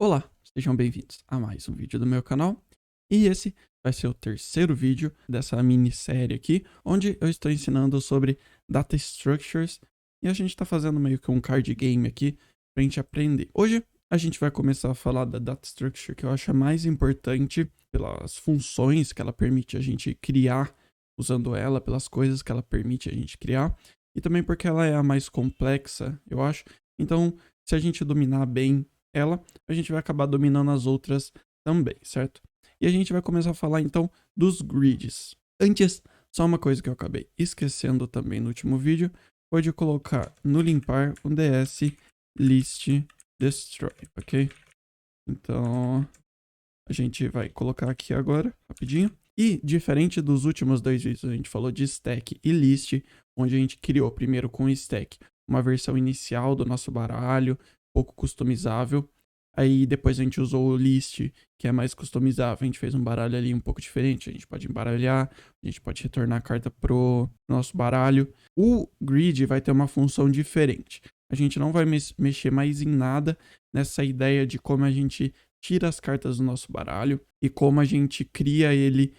Olá, sejam bem-vindos a mais um vídeo do meu canal. E esse vai ser o terceiro vídeo dessa minissérie aqui, onde eu estou ensinando sobre Data Structures e a gente está fazendo meio que um card game aqui para a gente aprender. Hoje a gente vai começar a falar da Data Structure, que eu acho a mais importante pelas funções que ela permite a gente criar usando ela, pelas coisas que ela permite a gente criar, e também porque ela é a mais complexa, eu acho. Então, se a gente dominar bem ela, a gente vai acabar dominando as outras também, certo? E a gente vai começar a falar então dos grids. Antes, só uma coisa que eu acabei esquecendo também no último vídeo, foi de colocar no limpar um ds list destroy, ok? Então, a gente vai colocar aqui agora, rapidinho. E, diferente dos últimos dois vídeos, a gente falou de stack e list, onde a gente criou primeiro com stack uma versão inicial do nosso baralho, pouco customizável. Aí depois a gente usou o list, que é mais customizável. A gente fez um baralho ali um pouco diferente. A gente pode embaralhar, a gente pode retornar a carta pro nosso baralho. O grid vai ter uma função diferente. A gente não vai mexer mais em nada nessa ideia de como a gente tira as cartas do nosso baralho e como a gente cria ele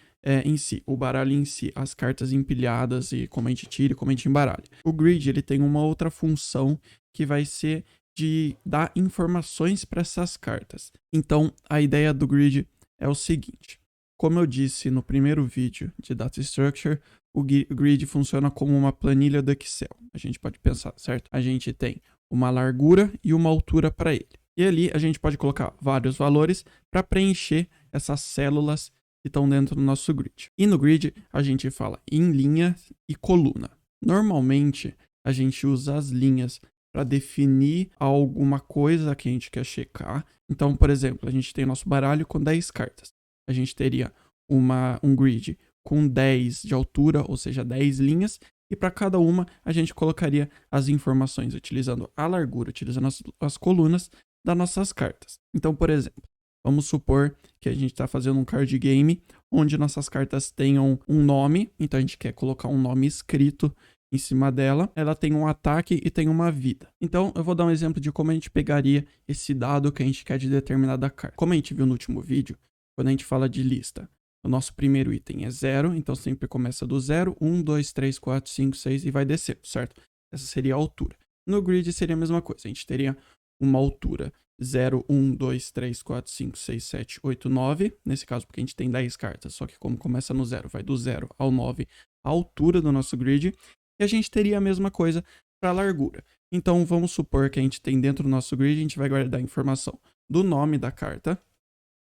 em si, o baralho em si, as cartas empilhadas e como a gente tira e como a gente embaralha. O grid ele tem uma outra função que vai ser de dar informações para essas cartas. Então, a ideia do grid é o seguinte: como eu disse no primeiro vídeo de Data Structure, o grid funciona como uma planilha do Excel. A gente pode pensar, certo? A gente tem uma largura e uma altura para ele. E ali a gente pode colocar vários valores para preencher essas células que estão dentro do nosso grid. E no grid a gente fala em linha e coluna. Normalmente a gente usa as linhas para definir alguma coisa que a gente quer checar. Então, por exemplo, a gente tem nosso baralho com 10 cartas. A gente teria um grid com 10 de altura, ou seja, 10 linhas, e para cada uma a gente colocaria as informações utilizando a largura, utilizando as colunas das nossas cartas. Então, por exemplo, vamos supor que a gente está fazendo um card game onde nossas cartas tenham um nome, então a gente quer colocar um nome escrito em cima dela, ela tem um ataque e tem uma vida. Então, eu vou dar um exemplo de como a gente pegaria esse dado que a gente quer de determinada carta. Como a gente viu no último vídeo, quando a gente fala de lista, o nosso primeiro item é 0, então sempre começa do 0, 1, 2, 3, 4, 5, 6 e vai descendo, certo? Essa seria a altura. No grid seria a mesma coisa, a gente teria uma altura 0, 1, 2, 3, 4, 5, 6, 7, 8, 9. Nesse caso, porque a gente tem 10 cartas, só que como começa no 0, vai do 0 ao 9, a altura do nosso grid. E a gente teria a mesma coisa para a largura. Então, vamos supor que a gente tem dentro do nosso grid, a gente vai guardar a informação do nome da carta,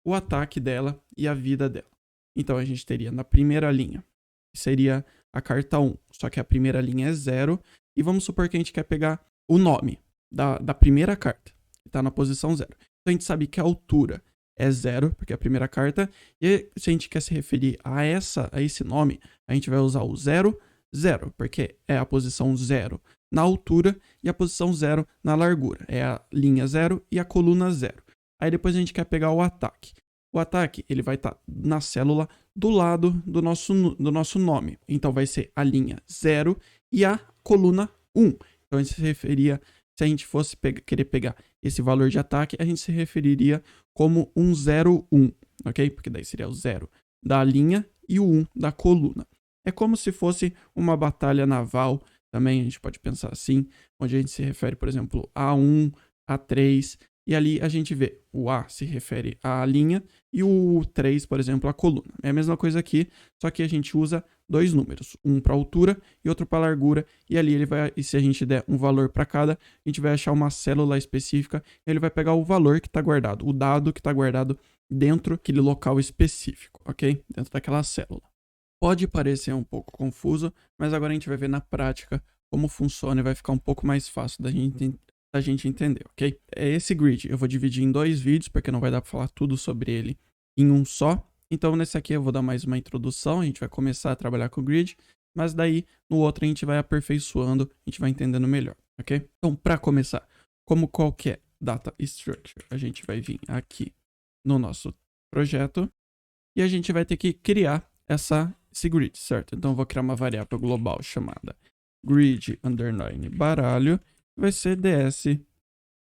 o ataque dela e a vida dela. Então, a gente teria na primeira linha, que seria a carta 1, só que a primeira linha é 0. E vamos supor que a gente quer pegar o nome da primeira carta, que está na posição 0. Então, a gente sabe que a altura é 0, porque é a primeira carta. E se a gente quer se referir a esse nome, a gente vai usar o 0, 0, porque é a posição 0 na altura e a posição 0 na largura. É a linha 0 e a coluna 0. Aí depois a gente quer pegar o ataque. O ataque ele vai estar na célula do lado do nosso nome. Então vai ser a linha 0 e a coluna 1. Então a gente se referia, se a gente fosse querer pegar esse valor de ataque, a gente se referiria como um 0, 1, ok? Porque daí seria o 0 da linha e o 1 da coluna. É como se fosse uma batalha naval, também a gente pode pensar assim, onde a gente se refere, por exemplo, a 1, a 3, e ali a gente vê o A se refere à linha e o 3, por exemplo, à coluna. É a mesma coisa aqui, só que a gente usa dois números, um para altura e outro para largura, e ali e se a gente der um valor para cada, a gente vai achar uma célula específica, e ele vai pegar o valor que está guardado, o dado que está guardado dentro daquele local específico, ok? Dentro daquela célula. Pode parecer um pouco confuso, mas agora a gente vai ver na prática como funciona e vai ficar um pouco mais fácil da gente entender, ok? Esse grid eu vou dividir em dois vídeos, porque não vai dar para falar tudo sobre ele em um só. Então nesse aqui eu vou dar mais uma introdução, a gente vai começar a trabalhar com o grid, mas daí no outro a gente vai aperfeiçoando, a gente vai entendendo melhor, ok? Então para começar, como qualquer data structure, a gente vai vir aqui no nosso projeto e a gente vai ter que criar esse grid, certo? Então eu vou criar uma variável global chamada grid underline baralho, vai ser ds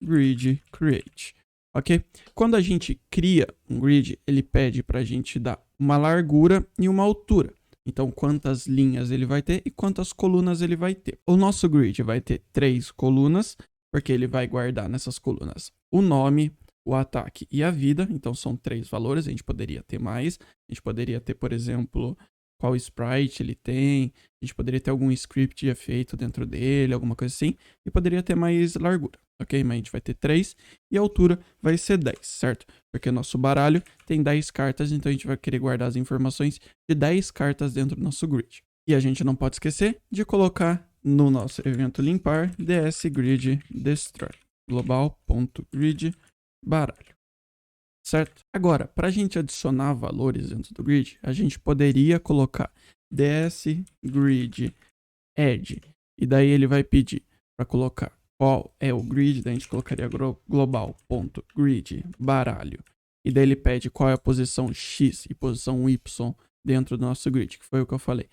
grid create. ok? Quando a gente cria um grid, ele pede para a gente dar uma largura e uma altura. Então, quantas linhas ele vai ter e quantas colunas ele vai ter. O nosso grid vai ter 3 colunas, porque ele vai guardar nessas colunas o nome, o ataque e a vida. Então, são 3 valores, a gente poderia ter mais. A gente poderia ter, por exemplo, qual sprite ele tem. A gente poderia ter algum script de efeito dentro dele, alguma coisa assim. E poderia ter mais largura, ok? Mas a gente vai ter 3 e a altura vai ser 10, certo? Porque o nosso baralho tem 10 cartas, então a gente vai querer guardar as informações de 10 cartas dentro do nosso grid. E a gente não pode esquecer de colocar no nosso evento limpar dsGrid destroy global.grid baralho, certo? Agora, para a gente adicionar valores dentro do grid, a gente poderia colocar dsGrid add, e daí ele vai pedir para colocar qual é o grid, daí a gente colocaria global.grid baralho, e daí ele pede qual é a posição X e posição Y dentro do nosso grid, que foi o que eu falei.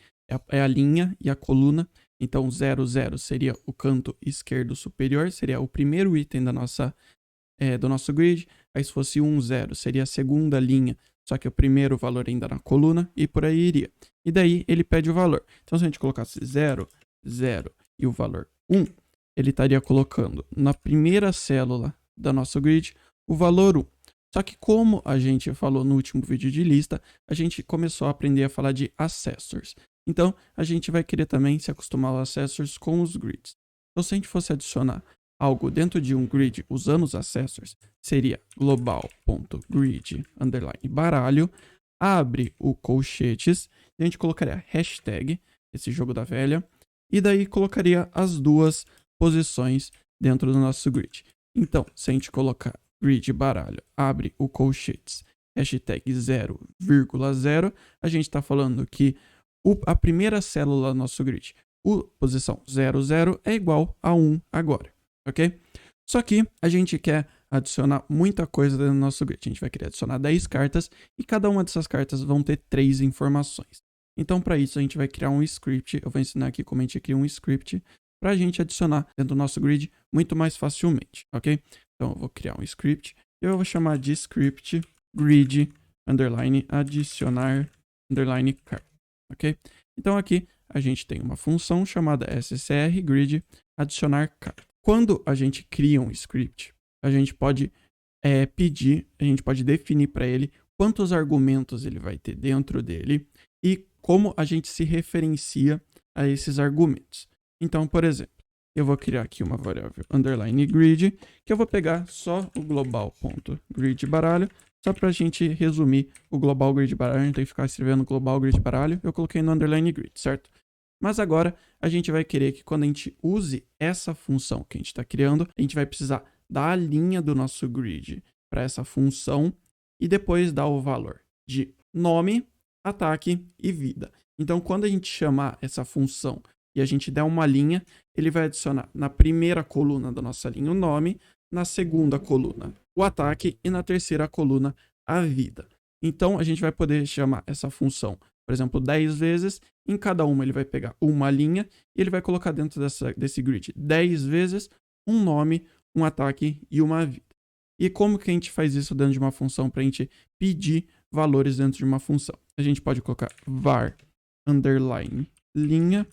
É a linha e a coluna. Então 0, 0 seria o canto esquerdo superior, seria o primeiro item da do nosso grid. Aí se fosse 1, 0 seria a segunda linha, só que o primeiro valor ainda na coluna, e por aí iria. E daí ele pede o valor. Então se a gente colocasse 0, 0 e o valor 1, ele estaria colocando na primeira célula da nosso grid o valor 1. Só que como a gente falou no último vídeo de lista, a gente começou a aprender a falar de accessors. Então, a gente vai querer também se acostumar aos accessors com os grids. Então, se a gente fosse adicionar algo dentro de um grid usando os accessors, seria global.grid baralho, abre o colchetes, e a gente colocaria hashtag, esse jogo da velha, e daí colocaria as duas posições dentro do nosso grid. Então, se a gente colocar grid baralho, abre o colchetes, hashtag 0,0, a gente está falando que a primeira célula do nosso grid, posição 00, é igual a 1 agora, ok? Só que a gente quer adicionar muita coisa dentro do nosso grid. A gente vai querer adicionar 10 cartas e cada uma dessas cartas vão ter 3 informações. Então, para isso, a gente vai criar um script. Eu vou ensinar aqui como a gente cria um script para a gente adicionar dentro do nosso grid muito mais facilmente, ok? Então, eu vou criar um script e eu vou chamar de script grid adicionar card. Ok? Então aqui a gente tem uma função chamada scr_grid adicionar carta. Quando a gente cria um script, a gente pode a gente pode definir para ele quantos argumentos ele vai ter dentro dele e como a gente se referencia a esses argumentos. Então, por exemplo, eu vou criar aqui uma variável _grid, que eu vou pegar só o global.grid baralho. Só para a gente resumir o global grid baralho, a gente tem que ficar escrevendo global grid baralho, eu coloquei no _grid, certo? Mas agora a gente vai querer que quando a gente use essa função que a gente está criando, a gente vai precisar dar a linha do nosso grid para essa função e depois dar o valor de nome, ataque e vida. Então, quando a gente chamar essa função e a gente der uma linha, ele vai adicionar na primeira coluna da nossa linha o nome, na segunda coluna o ataque e na terceira coluna a vida. Então, a gente vai poder chamar essa função, por exemplo, 10 vezes. Em cada uma ele vai pegar uma linha e ele vai colocar dentro desse grid 10 vezes um nome, um ataque e uma vida. E como que a gente faz isso dentro de uma função para a gente pedir valores dentro de uma função? A gente pode colocar var underline linha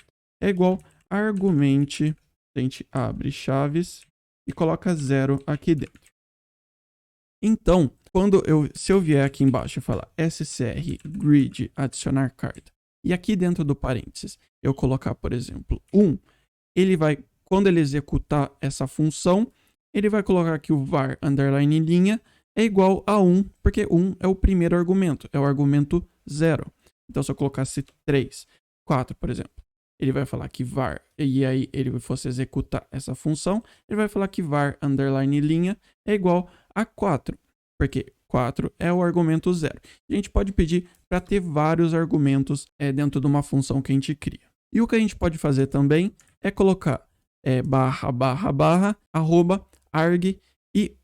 é igual a argumente, a gente abre chaves e coloca 0 aqui dentro. Então, se eu vier aqui embaixo e falar scr_grid adicionar carta, e aqui dentro do parênteses eu colocar, por exemplo, 1, ele vai, quando ele executar essa função, ele vai colocar aqui o var underline linha é igual a 1, porque 1 é o primeiro argumento, é o argumento 0. Então, se eu colocasse 3, 4, por exemplo, ele vai falar que var, e aí ele fosse executar essa função, ele vai falar que var underline linha é igual a 4, porque 4 é o argumento 0. A gente pode pedir para ter vários argumentos dentro de uma função que a gente cria. E o que a gente pode fazer também é colocar arroba, arg e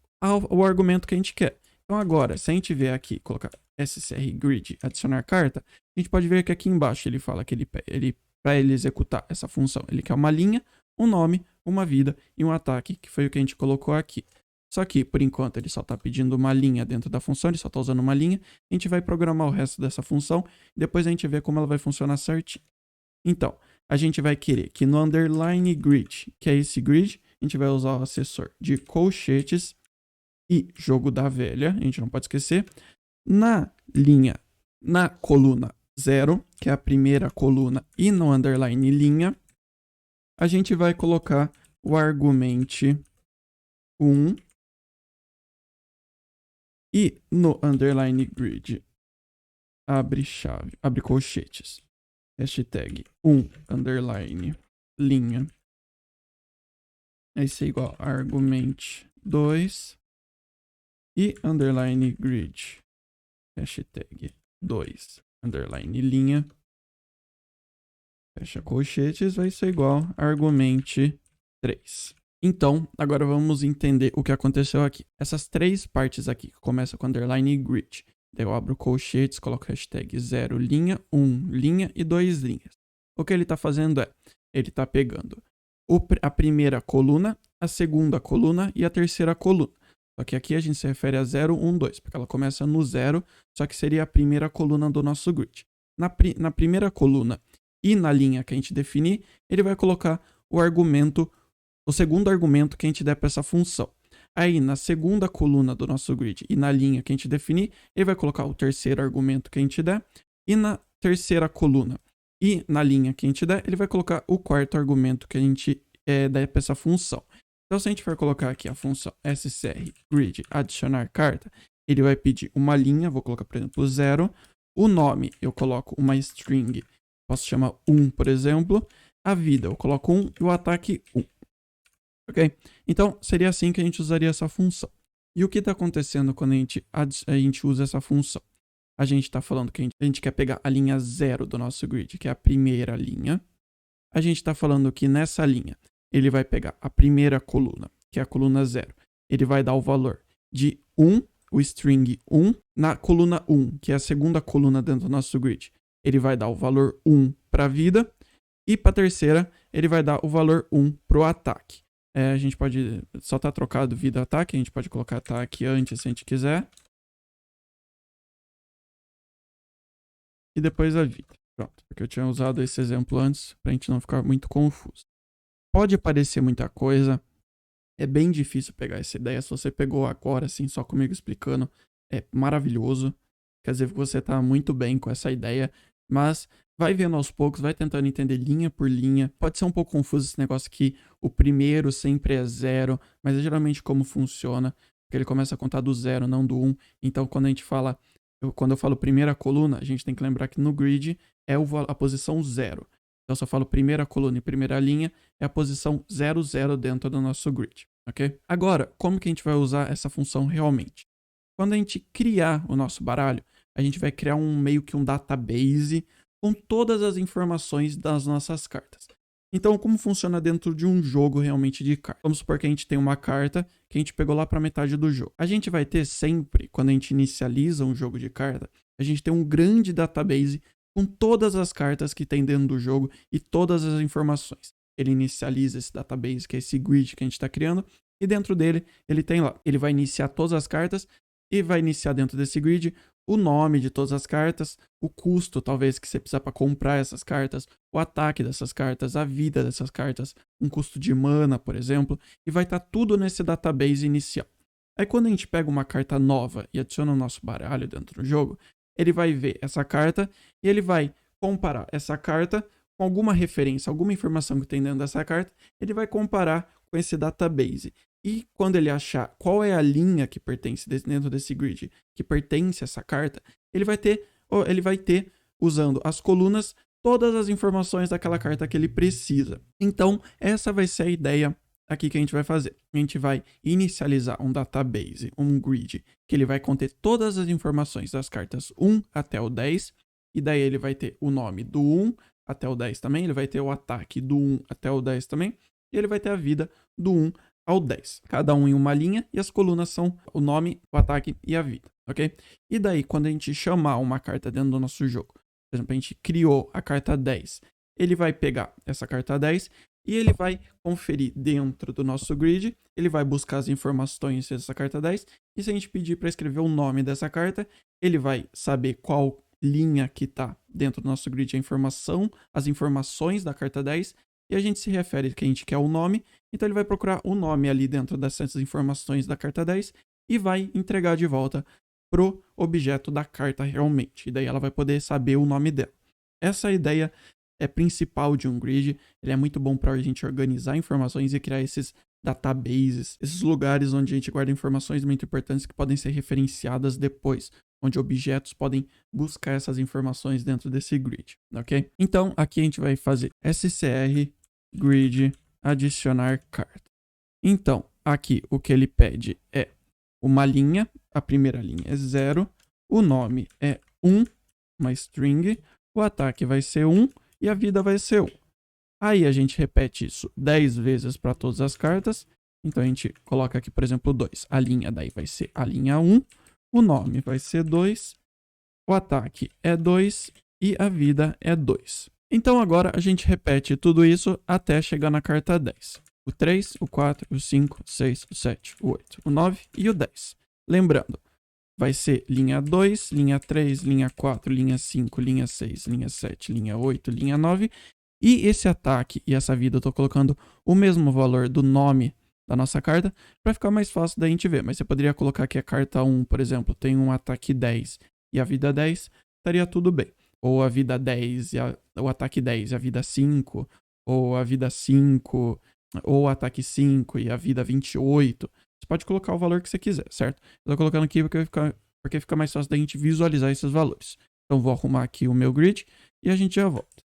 o argumento que a gente quer. Então agora, se a gente vier aqui colocar scr_grid adicionar carta, a gente pode ver que aqui embaixo ele fala que para ele executar essa função, ele quer uma linha, um nome, uma vida e um ataque, que foi o que a gente colocou aqui. Só que, por enquanto, ele só está pedindo uma linha dentro da função, ele só está usando uma linha. A gente vai programar o resto dessa função e depois a gente vê como ela vai funcionar certinho. Então, a gente vai querer que no underline grid, que é esse grid, a gente vai usar o acessor de colchetes e jogo da velha, a gente não pode esquecer. Na coluna 0, que é a primeira coluna, e no underline linha, a gente vai colocar o argumente 1 e no underline grid, abre colchetes, hashtag 1 underline linha, esse é igual a argumente 2 e underline grid, hashtag 2 underline linha, fecha colchetes, vai ser igual a argumente 3. Então, agora vamos entender o que aconteceu aqui. Essas três partes aqui, que começam com underline grid. Daí eu abro colchetes, coloco hashtag 0 linha, 1 linha e 2 linhas. O que ele está fazendo é, ele está pegando a primeira coluna, a segunda coluna e a terceira coluna. Só que aqui a gente se refere a 0, 1, 2, porque ela começa no 0, só que seria a primeira coluna do nosso grid. Na primeira coluna e na linha que a gente definir, ele vai colocar o segundo argumento que a gente der para essa função. Aí, na segunda coluna do nosso grid e na linha que a gente definir, ele vai colocar o terceiro argumento que a gente der. E na terceira coluna e na linha que a gente der, ele vai colocar o quarto argumento que a gente der para essa função. Então, se a gente for colocar aqui a função scr grid adicionar carta, ele vai pedir uma linha, vou colocar, por exemplo, 0. O nome, eu coloco uma string, posso chamar 1, por exemplo. A vida, eu coloco 1 e o ataque 1. Ok? Então, seria assim que a gente usaria essa função. E o que está acontecendo quando a gente usa essa função? A gente está falando que a gente quer pegar a linha 0 do nosso grid, que é a primeira linha. A gente está falando que nessa linha, ele vai pegar a primeira coluna, que é a coluna 0. Ele vai dar o valor de 1, o string 1. Na coluna 1, que é a segunda coluna dentro do nosso grid, ele vai dar o valor 1 para a vida. E para a terceira, ele vai dar o valor 1 para o ataque. A gente pode só tá trocado vida ataque, a gente pode colocar ataque antes se a gente quiser. E depois a vida. Pronto, porque eu tinha usado esse exemplo antes pra gente não ficar muito confuso. Pode parecer muita coisa, é bem difícil pegar essa ideia. Se você pegou agora, assim, só comigo explicando, é maravilhoso. Quer dizer que você tá muito bem com essa ideia, mas vai vendo aos poucos, vai tentando entender linha por linha. Pode ser um pouco confuso esse negócio que o primeiro sempre é 0, mas é geralmente como funciona, porque ele começa a contar do 0, não do 1. Então, quando eu falo primeira coluna, a gente tem que lembrar que no grid é a posição 0. Então, se eu falo primeira coluna e primeira linha, é a posição 0, 0 dentro do nosso grid, ok? Agora, como que a gente vai usar essa função realmente? Quando a gente criar o nosso baralho, a gente vai criar meio que um database com todas as informações das nossas cartas. Então, como funciona dentro de um jogo realmente de cartas? Vamos supor que a gente tem uma carta que a gente pegou lá para metade do jogo. A gente vai ter sempre, quando a gente inicializa um jogo de carta, a gente tem um grande database com todas as cartas que tem dentro do jogo e todas as informações. Ele inicializa esse database, que é esse grid que a gente está criando, e dentro dele, ele tem lá. Ele vai iniciar todas as cartas e vai iniciar dentro desse grid o nome de todas as cartas, o custo talvez que você precisa para comprar essas cartas, o ataque dessas cartas, a vida dessas cartas, um custo de mana, por exemplo, e vai estar tudo nesse database inicial. Aí quando a gente pega uma carta nova e adiciona o nosso baralho dentro do jogo, ele vai ver essa carta e ele vai comparar essa carta com alguma referência, alguma informação que tem dentro dessa carta, ele vai comparar com esse database. E quando ele achar qual é a linha que pertence dentro desse grid, que pertence a essa carta, ele vai ter, usando as colunas, todas as informações daquela carta que ele precisa. Então, essa vai ser a ideia aqui que a gente vai fazer. A gente vai inicializar um database, um grid, que ele vai conter todas as informações das cartas 1 até o 10, e daí ele vai ter o nome do 1 até o 10 também, ele vai ter o ataque do 1 até o 10 também, e ele vai ter a vida do 1 ao 10. Cada um em uma linha e as colunas são o nome, o ataque e a vida, ok? E daí, quando a gente chamar uma carta dentro do nosso jogo, por exemplo, a gente criou a carta 10, ele vai pegar essa carta 10 e ele vai conferir dentro do nosso grid, ele vai buscar as informações dessa carta 10, e se a gente pedir para escrever o nome dessa carta, ele vai saber qual linha que está dentro do nosso grid, as informações da carta 10, e a gente se refere que a gente quer o nome, então ele vai procurar o nome ali dentro dessas informações da carta 10 e vai entregar de volta pro objeto da carta realmente, e daí ela vai poder saber o nome dela. Essa ideia é principal de um grid, ele é muito bom para a gente organizar informações e criar esses databases, esses lugares onde a gente guarda informações muito importantes que podem ser referenciadas depois, onde objetos podem buscar essas informações dentro desse grid, ok? Então, aqui a gente vai fazer scr grid adicionar carta. Então, aqui o que ele pede é uma linha, a primeira linha é 0, o nome é 1, uma string, o ataque vai ser 1 e a vida vai ser 1. Aí a gente repete isso 10 vezes para todas as cartas. Então a gente coloca aqui, por exemplo, 2. A linha daí vai ser a linha 1, o nome vai ser 2, o ataque é 2 e a vida é 2. Então agora a gente repete tudo isso até chegar na carta 10. O 3, o 4, o 5, o 6, o 7, o 8, o 9 e o 10. Lembrando, vai ser linha 2, linha 3, linha 4, linha 5, linha 6, linha 7, linha 8, linha 9. E esse ataque e essa vida eu estou colocando o mesmo valor do nome da nossa carta para ficar mais fácil da gente ver. Mas você poderia colocar que a carta 1, por exemplo, tem um ataque 10 e a vida 10, estaria tudo bem. Ou a vida 10 e o ataque 10 e a vida 5, ou a vida 5, ou o ataque 5 e a vida 28. Você pode colocar o valor que você quiser, certo? Eu tô colocando aqui porque fica mais fácil da gente visualizar esses valores. Então vou arrumar aqui o meu grid e a gente já volta.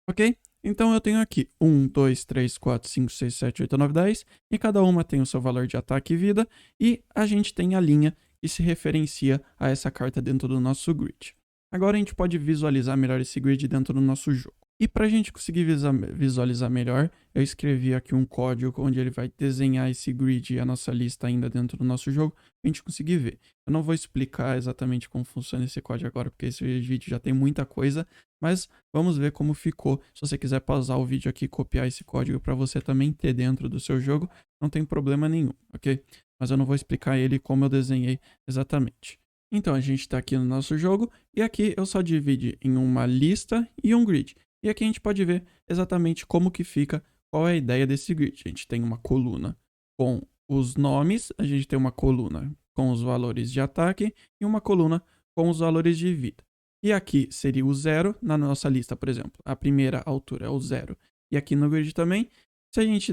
Ok? Então eu tenho aqui 1, 2, 3, 4, 5, 6, 7, 8, 9, 10. E cada uma tem o seu valor de ataque e vida. E a gente tem a linha que se referencia a essa carta dentro do nosso grid. Agora a gente pode visualizar melhor esse grid dentro do nosso jogo. E para a gente conseguir visualizar melhor, eu escrevi aqui um código onde ele vai desenhar esse grid e a nossa lista ainda dentro do nosso jogo, para a gente conseguir ver. Eu não vou explicar exatamente como funciona esse código agora, porque esse vídeo já tem muita coisa, mas vamos ver como ficou. Se você quiser pausar o vídeo aqui e copiar esse código para você também ter dentro do seu jogo, não tem problema nenhum, ok? Mas eu não vou explicar ele como eu desenhei exatamente. Então a gente está aqui no nosso jogo e aqui eu só dividi em uma lista e um grid. E aqui a gente pode ver exatamente como que fica, qual é a ideia desse grid. A gente tem uma coluna com os nomes, a gente tem uma coluna com os valores de ataque e uma coluna com os valores de vida. E aqui seria o 0 na nossa lista, por exemplo. A primeira altura é o 0. E aqui no grid também, se a gente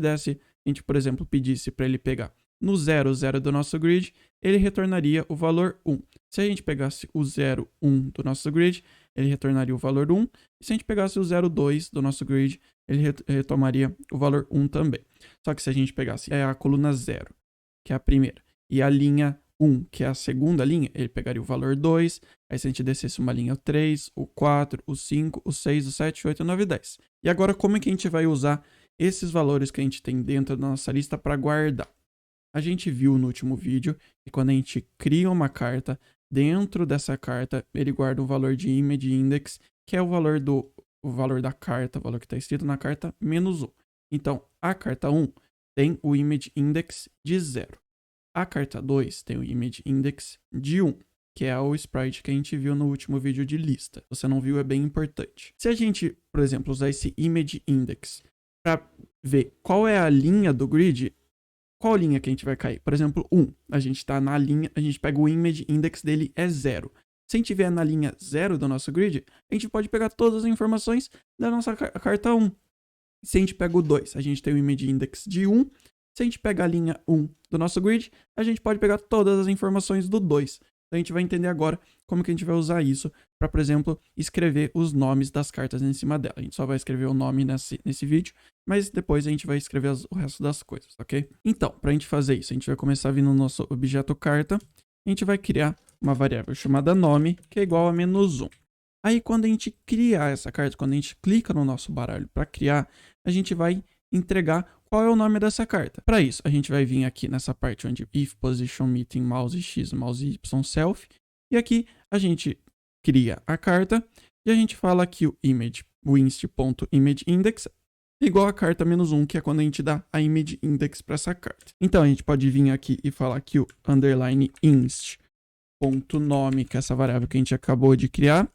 por exemplo, pedisse para ele pegar no 0, 0 do nosso grid, ele retornaria o valor 1. Se a gente pegasse o 0, 1 do nosso grid, ele retornaria o valor 1. E se a gente pegasse o 0, 2 do nosso grid, ele retomaria o valor 1 também. Só que se a gente pegasse a coluna 0, que é a primeira, e a linha 1, que é a segunda linha, ele pegaria o valor 2. Aí se a gente descesse uma linha, o 3, o 4, o 5, o 6, o 7, o 8, o 9 e 10. E agora como é que a gente vai usar esses valores que a gente tem dentro da nossa lista para guardar? A gente viu no último vídeo que quando a gente cria uma carta, dentro dessa carta ele guarda um valor de image index, que é o valor da carta, o valor que está escrito na carta, menos 1. Então, a carta 1 tem o image index de 0. A carta 2 tem o image index de 1, que é o sprite que a gente viu no último vídeo de lista. Se você não viu, é bem importante. Se a gente, por exemplo, usar esse image index para ver qual é a linha do grid, qual linha que a gente vai cair? Por exemplo, 1. A gente está na linha, a gente pega o image index dele é 0. Se a gente estiver na linha 0 do nosso grid, a gente pode pegar todas as informações da nossa carta 1. Se a gente pega o 2, a gente tem o image index de 1. Se a gente pega a linha 1 do nosso grid, a gente pode pegar todas as informações do 2. Então a gente vai entender agora como que a gente vai usar isso para, por exemplo, escrever os nomes das cartas em cima dela. A gente só vai escrever o nome nesse vídeo, mas depois a gente vai escrever o resto das coisas, ok? Então, para a gente fazer isso, a gente vai começar vindo no nosso objeto carta. A gente vai criar uma variável chamada nome, que é igual a -1. Aí quando a gente criar essa carta, quando a gente clica no nosso baralho para criar, a gente vai entregar qual é o nome dessa carta. Para isso, a gente vai vir aqui nessa parte onde if position meeting mouse x, mouse y self, e aqui a gente cria a carta e a gente fala que o image, o inst.imageIndex é igual a carta -1, que é quando a gente dá a image index para essa carta. Então a gente pode vir aqui e falar que o underline inst.nome, que é essa variável que a gente acabou de criar,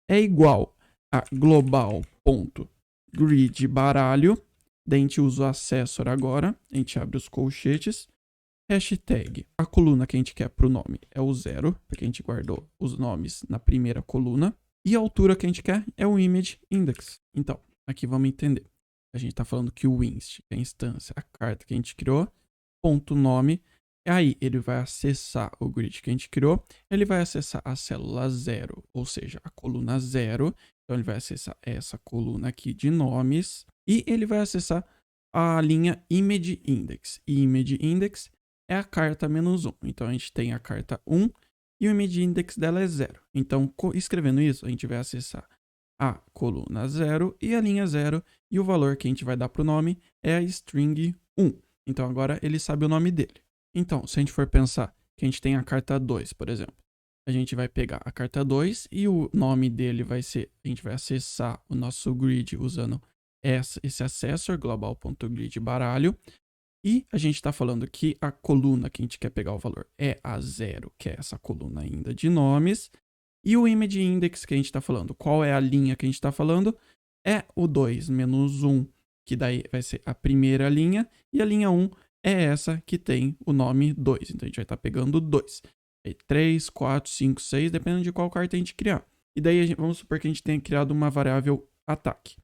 é igual a global.gridBaralho. Daí a gente usa o accessor agora, a gente abre os colchetes, hashtag, a coluna que a gente quer para o nome é o 0, porque a gente guardou os nomes na primeira coluna, e a altura que a gente quer é o image index. Então, aqui vamos entender. A gente está falando que o inst, que é a instância, a carta que a gente criou, ponto nome, aí ele vai acessar o grid que a gente criou, ele vai acessar a célula 0, ou seja, a coluna 0, então ele vai acessar essa coluna aqui de nomes, e ele vai acessar a linha image index. E image index é a carta -1. Então a gente tem a carta 1 e o image index dela é 0. Então, escrevendo isso, a gente vai acessar a coluna 0 e a linha 0, e o valor que a gente vai dar para o nome é a string 1. Então agora ele sabe o nome dele. Então, se a gente for pensar que a gente tem a carta 2, por exemplo, a gente vai pegar a carta 2 e o nome dele vai ser, a gente vai acessar o nosso grid usando esse accessor, global.gridBaralho, e a gente está falando que a coluna que a gente quer pegar o valor é a 0, que é essa coluna ainda de nomes, e o image index que a gente está falando, qual é a linha que a gente está falando, é o 2 menos 1, que daí vai ser a primeira linha, e a linha 1 é essa que tem o nome 2, então a gente vai estar pegando 2. Aí 3, 4, 5, 6, dependendo de qual carta a gente criar. E daí vamos supor que a gente tenha criado uma variável ataque.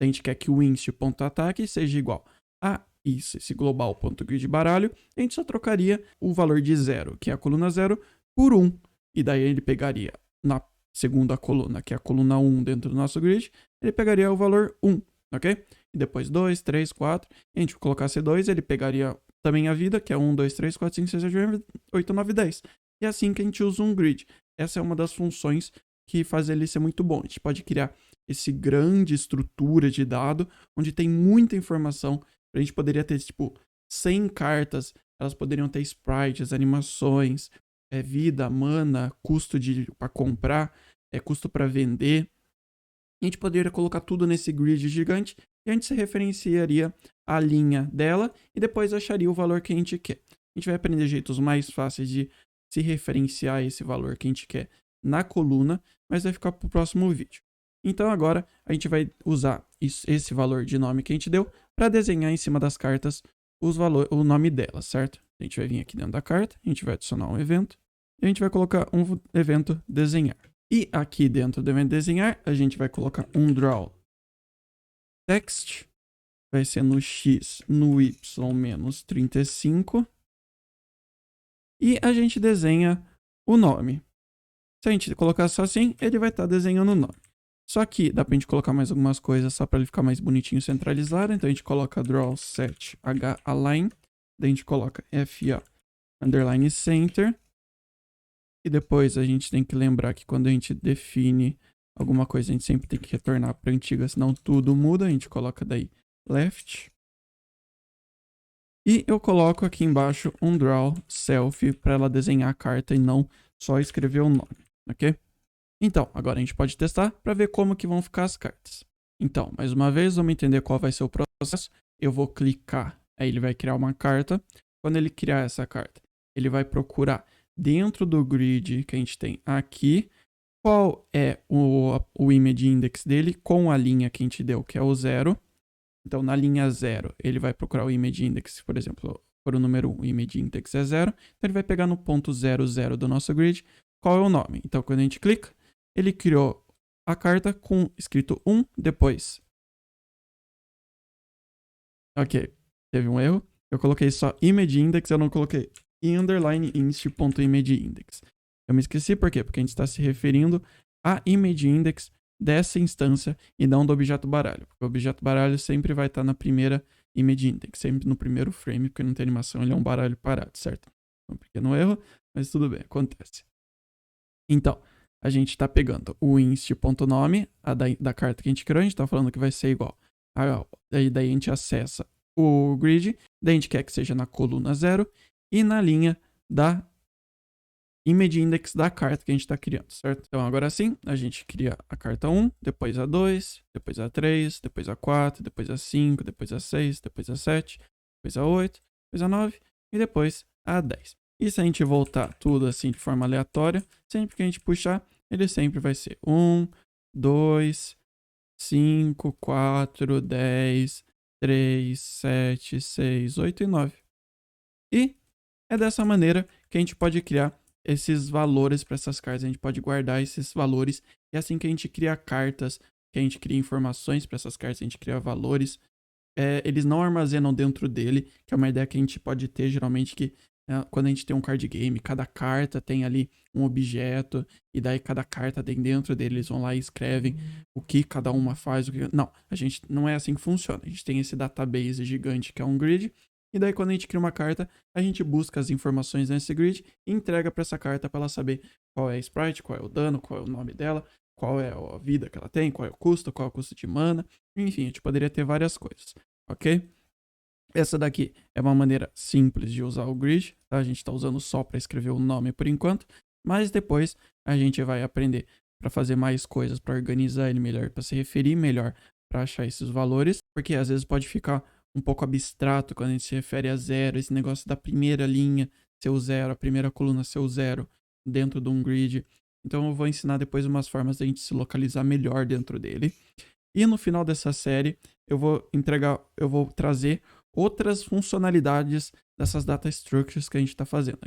A gente quer que o inst.ataque seja igual a isso, esse global.gridBaralho, a gente só trocaria o valor de 0, que é a coluna 0, por 1. E daí ele pegaria na segunda coluna, que é a coluna 1 dentro do nosso grid, ele pegaria o valor 1, ok? E depois 2, 3, 4, a gente colocasse 2, ele pegaria também a vida, que é 1, 2, 3, 4, 5, 6, 7, 8, 9, 10. E é assim que a gente usa um grid. Essa é uma das funções que faz ele ser muito bom. A gente pode criar esse grande estrutura de dado, onde tem muita informação. A gente poderia ter, tipo, 100 cartas, elas poderiam ter sprites, animações, vida, mana, custo para comprar, custo para vender. A gente poderia colocar tudo nesse grid gigante e a gente se referenciaria a linha dela e depois acharia o valor que a gente quer. A gente vai aprender jeitos mais fáceis de se referenciar esse valor que a gente quer na coluna, mas vai ficar para o próximo vídeo. Então agora a gente vai usar esse valor de nome que a gente deu para desenhar em cima das cartas o nome delas, certo? A gente vai vir aqui dentro da carta, a gente vai adicionar um evento e a gente vai colocar um evento desenhar. E aqui dentro do evento desenhar, a gente vai colocar um draw text, vai ser no x, no y menos 35, e a gente desenha o nome. Se a gente colocar só assim, ele vai estar desenhando o nome. Só que dá pra gente colocar mais algumas coisas só para ele ficar mais bonitinho centralizado. Então a gente coloca draw set h align, daí a gente coloca fa underline center. E depois a gente tem que lembrar que quando a gente define alguma coisa, a gente sempre tem que retornar para antiga, senão tudo muda. A gente coloca daí left. E eu coloco aqui embaixo um draw self para ela desenhar a carta e não só escrever o nome, ok? Então, agora a gente pode testar para ver como que vão ficar as cartas. Então, mais uma vez, vamos entender qual vai ser o processo. Eu vou clicar, aí ele vai criar uma carta. Quando ele criar essa carta, ele vai procurar dentro do grid que a gente tem aqui, qual é o image index dele com a linha que a gente deu, que é o 0. Então, na linha 0, ele vai procurar o image index, por exemplo, for o número 1, o image index é 0. Então, ele vai pegar no ponto 00 do nosso grid, qual é o nome. Então, quando a gente clica, ele criou a carta com escrito 1 depois. Ok, teve um erro. Eu coloquei só image index, eu não coloquei underline inst.imageIndex. Eu me esqueci por quê? Porque a gente está se referindo a image index dessa instância e não do objeto baralho. Porque o objeto baralho sempre vai estar na primeira image index, sempre no primeiro frame, porque não tem animação, ele é um baralho parado, certo? Um pequeno erro, mas tudo bem, acontece. Então, a gente está pegando o inst.nome, da carta que a gente criou, a gente está falando que vai ser igual. Daí a gente acessa o grid, daí a gente quer que seja na coluna 0 e na linha da image index da carta que a gente está criando, certo? Então agora sim, a gente cria a carta 1, depois a 2, depois a 3, depois a 4, depois a 5, depois a 6, depois a 7, depois a 8, depois a 9 e depois a 10. E se a gente voltar tudo assim de forma aleatória, sempre que a gente puxar, ele sempre vai ser 1, 2, 5, 4, 10, 3, 7, 6, 8 e 9. E é dessa maneira que a gente pode criar esses valores para essas cartas. A gente pode guardar esses valores. E assim que a gente cria cartas, que a gente cria informações para essas cartas, a gente cria valores. Eles não armazenam dentro dele, que é uma ideia que a gente pode ter geralmente que quando a gente tem um card game, cada carta tem ali um objeto, e daí cada carta tem dentro dele, eles vão lá e escrevem o que cada uma faz. Não, a gente não é assim que funciona. A gente tem esse database gigante que é um grid, e daí quando a gente cria uma carta, a gente busca as informações nesse grid e entrega para essa carta para ela saber qual é a sprite, qual é o dano, qual é o nome dela, qual é a vida que ela tem, qual é o custo de mana. Enfim, a gente poderia ter várias coisas, ok? Essa daqui é uma maneira simples de usar o grid, tá? A gente está usando só para escrever o nome por enquanto, mas depois a gente vai aprender para fazer mais coisas, para organizar ele melhor, para se referir melhor, para achar esses valores, porque às vezes pode ficar um pouco abstrato quando a gente se refere a zero, esse negócio da primeira linha ser o zero, a primeira coluna ser o zero dentro de um grid. Então eu vou ensinar depois umas formas de a gente se localizar melhor dentro dele. E no final dessa série eu vou trazer outras funcionalidades dessas data structures que a gente está fazendo.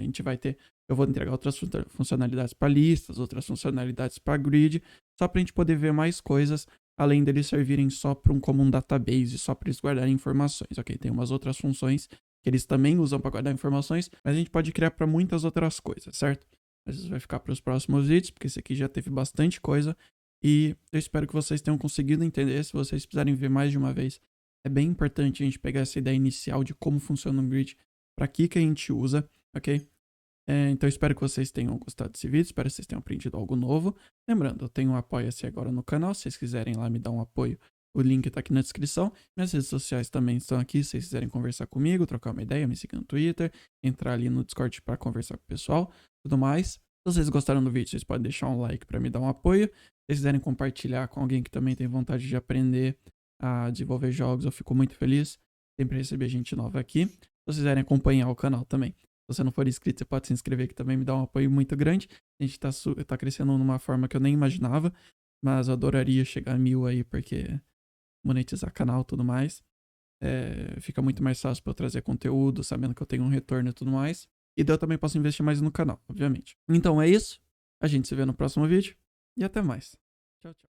Eu vou entregar outras funcionalidades para listas, outras funcionalidades para grid, só para a gente poder ver mais coisas, além deles servirem só como um database, só para eles guardarem informações, ok? Tem umas outras funções que eles também usam para guardar informações, mas a gente pode criar para muitas outras coisas, certo? Mas isso vai ficar para os próximos vídeos, porque esse aqui já teve bastante coisa. E eu espero que vocês tenham conseguido entender. Se vocês precisarem ver mais de uma vez, é bem importante a gente pegar essa ideia inicial de como funciona um grid, para que a gente usa, ok? Então eu espero que vocês tenham gostado desse vídeo, espero que vocês tenham aprendido algo novo. Lembrando, eu tenho um apoia-se agora no canal, se vocês quiserem lá me dar um apoio, o link tá aqui na descrição. Minhas redes sociais também estão aqui, se vocês quiserem conversar comigo, trocar uma ideia, me seguir no Twitter, entrar ali no Discord para conversar com o pessoal, tudo mais. Se vocês gostaram do vídeo, vocês podem deixar um like para me dar um apoio. Se vocês quiserem compartilhar com alguém que também tem vontade de aprender a desenvolver jogos, eu fico muito feliz. Sempre receber gente nova aqui. Se vocês quiserem acompanhar o canal também, se você não for inscrito, você pode se inscrever, que também me dá um apoio muito grande. A gente tá crescendo numa forma que eu nem imaginava, mas eu adoraria chegar a 1000 aí, porque monetizar canal e tudo mais. Fica muito mais fácil para eu trazer conteúdo, sabendo que eu tenho um retorno e tudo mais. E daí eu também posso investir mais no canal, obviamente. Então é isso. A gente se vê no próximo vídeo. E até mais. Tchau, tchau.